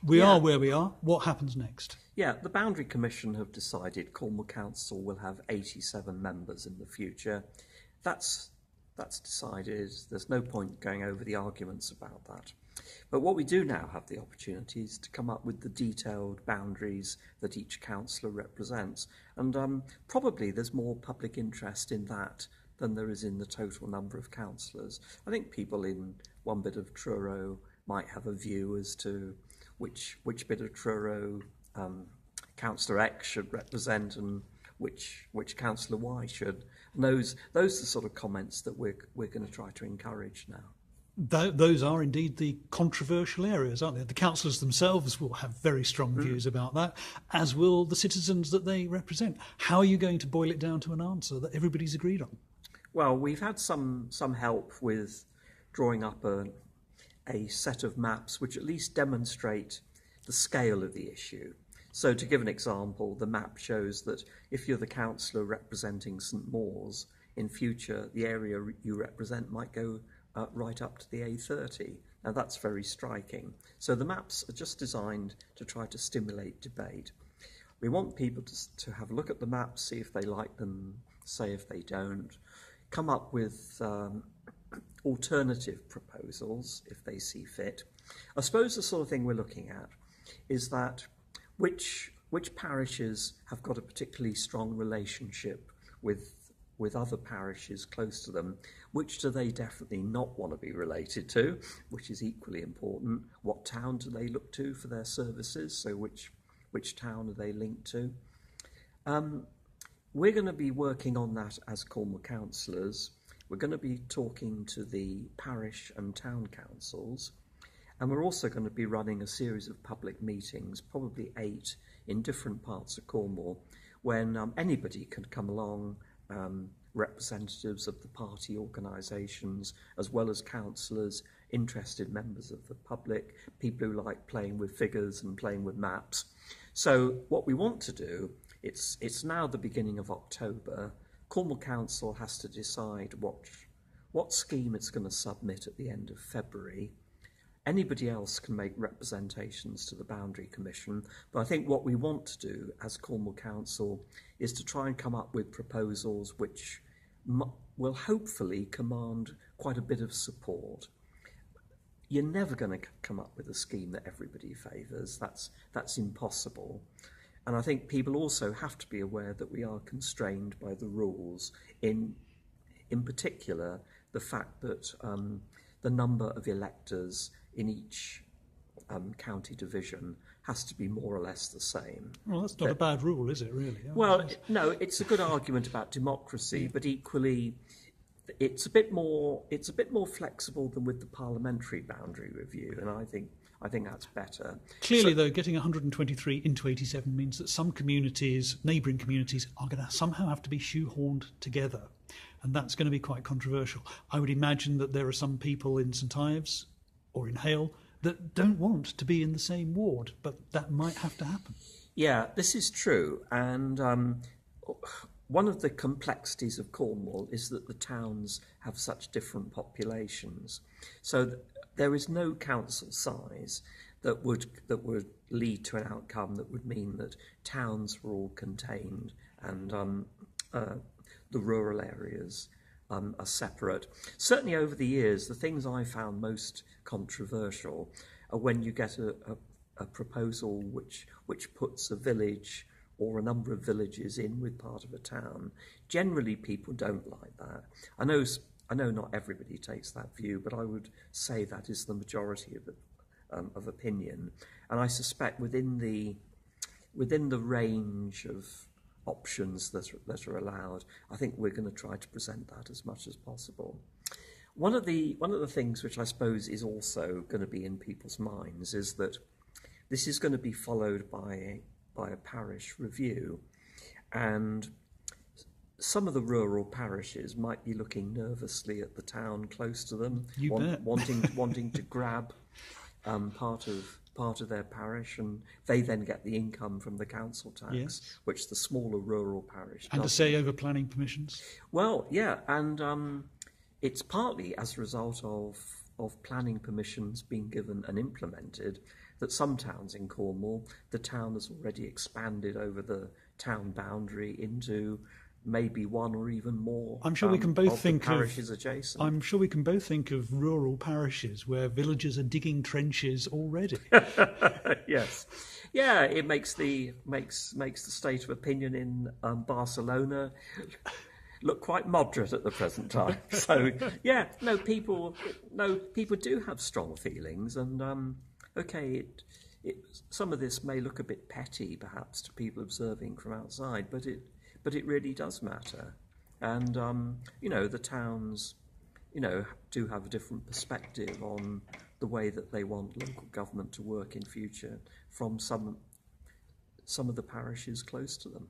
We are where we are. What happens next? Yeah, the Boundary Commission have decided Cornwall Council will have 87 members in the future. That's decided. There's no point going over the arguments about that. But what we do now have the opportunity is to come up with the detailed boundaries that each councillor represents. And probably there's more public interest in that than there is in the total number of councillors. I think people in one bit of Truro might have a view as to which bit of Truro Councillor X should represent and which Councillor Y should. And those are the sort of comments that we're going to try to encourage now. Those are indeed the controversial areas, aren't they? The councillors themselves will have very strong views about that, as will the citizens that they represent. How are you going to boil it down to an answer that everybody's agreed on? Well, we've had some help with drawing up a set of maps which at least demonstrate the scale of the issue. So to give an example, the map shows that if you're the councillor representing St Mawes, in future the area you represent might go right up to the A30. Now that's very striking. So the maps are just designed to try to stimulate debate. We want people to have a look at the maps, see if they like them, say if they don't, come up with alternative proposals if they see fit. I suppose the sort of thing we're looking at is that which parishes have got a particularly strong relationship with other parishes close to them, which do they definitely not want to be related to, which is equally important. What town do they look to for their services, so which town are they linked to? We're going to be working on that as Cornwall councillors. We're going to be talking to the parish and town councils, and we're also going to be running a series of public meetings, probably 8 in different parts of Cornwall, when anybody can come along, representatives of the party organisations, as well as councillors, interested members of the public, people who like playing with figures and playing with maps. So what we want to do, it's now the beginning of October. Cornwall Council has to decide what scheme it's going to submit at the end of February. Anybody else can make representations to the Boundary Commission, but I think what we want to do as Cornwall Council is to try and come up with proposals which will hopefully command quite a bit of support. You're never going to come up with a scheme that everybody favours. That's impossible. And I think people also have to be aware that we are constrained by the rules, in particular the fact that the number of electors in each county division has to be more or less the same. Well, that's not a bad rule, is it, really? Well, no, it's a good argument about democracy, but equally it's a bit more flexible than with the parliamentary boundary review, and I think that's better. Clearly, though, getting 123 into 87 means that some communities, neighbouring communities, are going to somehow have to be shoehorned together, and that's going to be quite controversial. I would imagine that there are some people in St Ives or in Hale that don't want to be in the same ward, but that might have to happen. Yeah, this is true, and one of the complexities of Cornwall is that the towns have such different populations. So there is no council size that would lead to an outcome that would mean that towns were all contained and the rural areas are separate. Certainly over the years, the things I found most controversial are when you get a proposal which puts a village or a number of villages in with part of a town. Generally, people don't like that. I know not everybody takes that view, but I would say that is the majority of opinion. And I suspect within the range of options that are allowed, I think we're going to try to present that as much as possible. One of the things which I suppose is also going to be in people's minds is that this is going to be followed by a parish review, and some of the rural parishes might be looking nervously at the town close to them, wanting to grab part of their parish, and they then get the income from the council tax, yes, which the smaller rural parish doesn't. And to say over planning permissions? Well, yeah, and it's partly as a result of planning permissions being given and implemented that some towns in Cornwall, the town has already expanded over the town boundary into maybe one or even more. I'm sure we can both think parishes adjacent. I'm sure we can both think of rural parishes where villagers are digging trenches already. Yes, yeah, it makes the state of opinion in Barcelona look quite moderate at the present time. So yeah, people do have strong feelings, and okay, some of this may look a bit petty perhaps to people observing from outside, but it really does matter. And the towns, do have a different perspective on the way that they want local government to work in future from some of the parishes close to them.